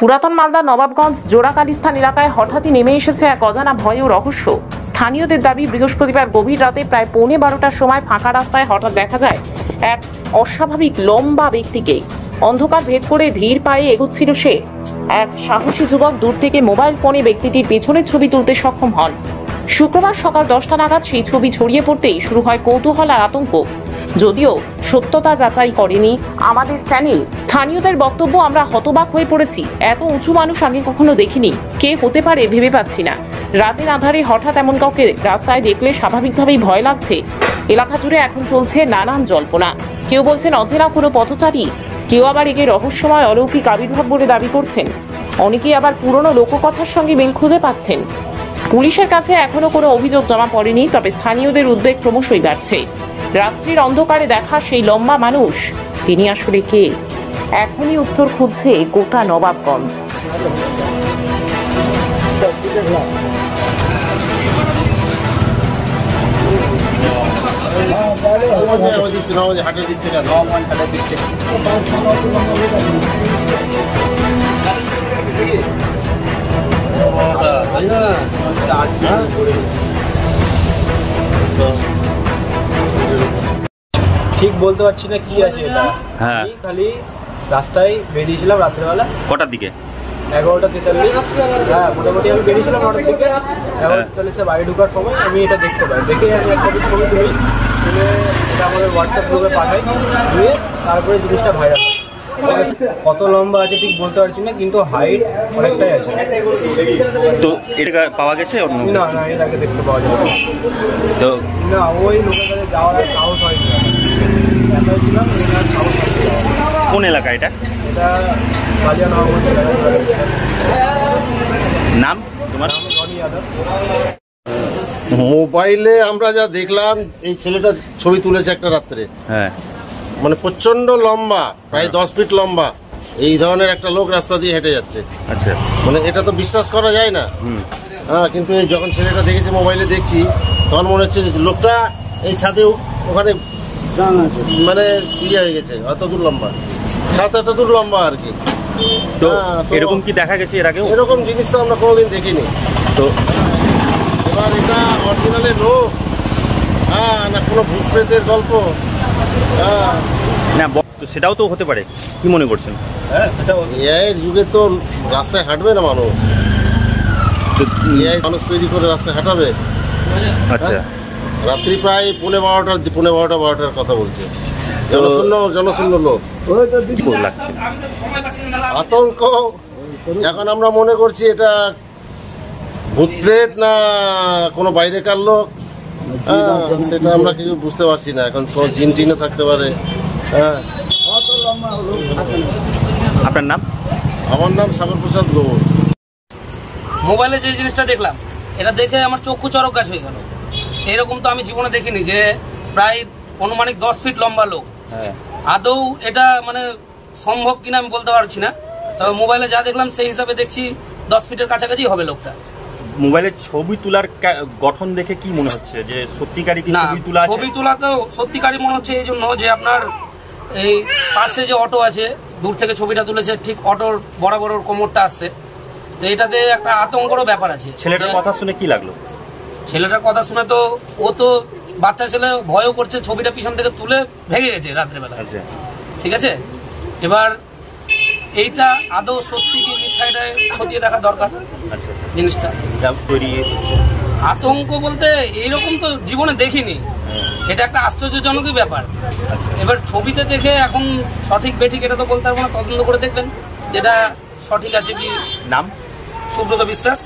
পুরাতন মালদা নবাবগঞ্জ জোড়াকালীস্থান এলাকায় হঠাৎই নেমে এসেছে এক অজানা ভয় ও রহস্য। স্থানীয়দের দাবি, বৃহস্পতিবার গভীর রাতে প্রায় 11:15টার সময় ফাঁকা রাস্তায় হঠাৎ দেখা যায় এক অস্বাভাবিক লম্বা ব্যক্তিকে। অন্ধকার ভেদ করে ধীর পায়ে এগোচ্ছিল সে। এক সাহসী যুবক দূর থেকে মোবাইল ফোনে ব্যক্তিটির পেছনের ছবি তুলতে সক্ষম হন। শুক্রবার সকাল 10টা নাগাদ সেই ছবি ছড়িয়ে পড়তেই শুরু হয় কৌতূহল আর আতঙ্ক। যদিও সত্যতা যাচাই করেনি আমাদের চ্যানেল। স্থানীয়দের বক্তব্য, আমরা হতবাক হয়ে পড়েছি, এত উঁচু মানুষ আগে কখনো দেখিনি, কে হতে পারে ভেবে পাচ্ছি না। রাতের আধারে হঠাৎ এমন কাউকে রাস্তায় দেখলে স্বাভাবিকভাবেই ভয় লাগছে। এলাকা জুড়ে এখন চলছে নানান জল্পনা। কেউ বলছেন অচেনা কোনো পথচারী, কেউ আবার একে রহস্যময় অলৌকিক আবির্ভাব বলে দাবি করছেন। অনেকেই আবার পুরনো লোককথার সঙ্গে মিল খুঁজে পাচ্ছেন। পুলিশের কাছে এখনো কোনো অভিযোগ জমা পড়েনি, তবে স্থানীয়দের উদ্বেগ ক্রমশই বাড়ছে। রাত্রির অন্ধকারে দেখা সেই লম্বা মানুষ, তিনি আসলে কে? এখনই উত্তর খুঁজছে গোটা নবাবগঞ্জ। ঠিক বলতে পারছি না কি আছে এটা। হ্যাঁ, খালি রাস্তায় বেরিয়েছিলাম রাত্রেবেলা। কটার দিকে? 11:43। হ্যাঁ, মোটামুটি আমি বেরিয়েছিলাম 9টার দিকে। 11:43 বাড়ি ঢোকার সময় আমি এটা দেখতে পাই। দেখে আমি একটা ছবি তুলে এটা আমাদের হোয়াটসঅ্যাপ গ্রুপে পাঠাই, দিয়ে তারপরে জিনিসটা ভাইরাল। কত লম্বা আছে ঠিক বলতে পারছি না, কিন্তু হাইট অনেকটাই আছে। তো এটা পাওয়া গেছে? না না, এর আগে দেখতে পাওয়া যায় তো না। ওই লোকের কাছে যাওয়ার সাহস হয়নি, একাই ছিলাম। কোন এলাকা এটা? এটা বালিয়া নবাবগঞ্জ এলাকা। নাম তোমার? রনি যাদব। মোবাইলে আমরা যা দেখলাম, এই ছেলেটা ছবি তুলেছে একটা রাত্রে। হ্যাঁ, মানে প্রচন্ড লম্বা, প্রায় 10 ফিট লম্বা, এই ধরনের একটা লোক রাস্তা দিয়ে হেঁটে যাচ্ছে। আচ্ছা, মানে এটা তো বিশ্বাস করা যায় না। হ্যাঁ, কিন্তু এই যখন ছেলেটা দেখেছে, মোবাইলে দেখছি, তখন মনে হচ্ছে লোকটা এই ছাদে ওখানে মানে ইয়ে হয়ে গেছে, অত দূর লম্বা, ছাদ এত দূর লম্বা আর কি। তো এরকম কি দেখা গেছে এর আগেও? এরকম জিনিস তো আমরা কোনোদিন দেখিনি। তো এবার এটা অরিজিনালের লোক, হ্যাঁ, না কোনো ভূত প্রেতের গল্প? হ্যাঁ না, সেটাও তো হতে পারে। কি মনে করছেন? হ্যাঁ, এআইয়ের যুগে তো রাস্তায় হাঁটবে না মানুষ। এআই মানুষ তৈরি করে রাস্তায় হাঁটাবে? আচ্ছা, রাত্রি প্রায় 12টার কথা বলছে। জনশূন্য লোক, লাগছে আতঙ্ক। এখন আমরা মনে করছি এটা ভূত প্রেত না কোনো বাইরেকার লোক, সেটা আমরা কিছু বুঝতে পারছি না। এখন কোনো জিন টিনে থাকতে পারে। হ্যাঁ। আপনার নাম? আমার নাম সাগর প্রসাদ গৌর। মোবাইলে যে জিনিসটা দেখলাম, এটা দেখে আমার চক্ষু চড়ক গাছ হয়ে গেল। এরকম তো আমি জীবনে দেখিনি, যে প্রায় অনুমানিক 10 ফিট লম্বা লোক। আদৌ এটা মানে সম্ভব কিনা আমি বলতে পারছি না, তবে মোবাইলে যা দেখলাম সেই হিসাবে দেখছি 10 ফিটের কাছাকাছি হবে লোকটা। মোবাইলের ছবি তোলার গঠন দেখে কি মনে হচ্ছে যে সত্যিকারই কি ছবি তোলা আছে? ছবি তোলা তো সত্যিকারই মনে হচ্ছে এই জন্য যে আপনার এই পাশে যে অটো আছে, দূর থেকে ছবিটা তুলেছে, ঠিক অটোর বরাবর কোমরটা আসছে। তো এটাতে একটা আতঙ্করও ব্যাপার আছে। ছেলেটার কথা শুনে কি লাগলো? ছেলেটার কথা শুনে তো ও তো বাচ্চা ছেলে, ভয়ও করছে। ছবিটা পিছন থেকে তুলে ভেঙে গেছে রাত্রেবেলা। আচ্ছা, ঠিক আছে, এবার এইটা আদৌ সত্যি কি মিথ্যা, এটা খতিয়ে দেখা দরকার। আচ্ছা, জিনিসটা আতঙ্ক বলতে এইরকম তো জীবনে দেখিনি। এটা একটা আশ্চর্যজনকই ব্যাপার। এবার ছবিতে দেখে এখন সঠিক বেঠিক এটা তো বলতে পারবো না, তদন্ত করে দেখবেন যেটা সঠিক আছে কি। নাম? সুব্রত বিশ্বাস।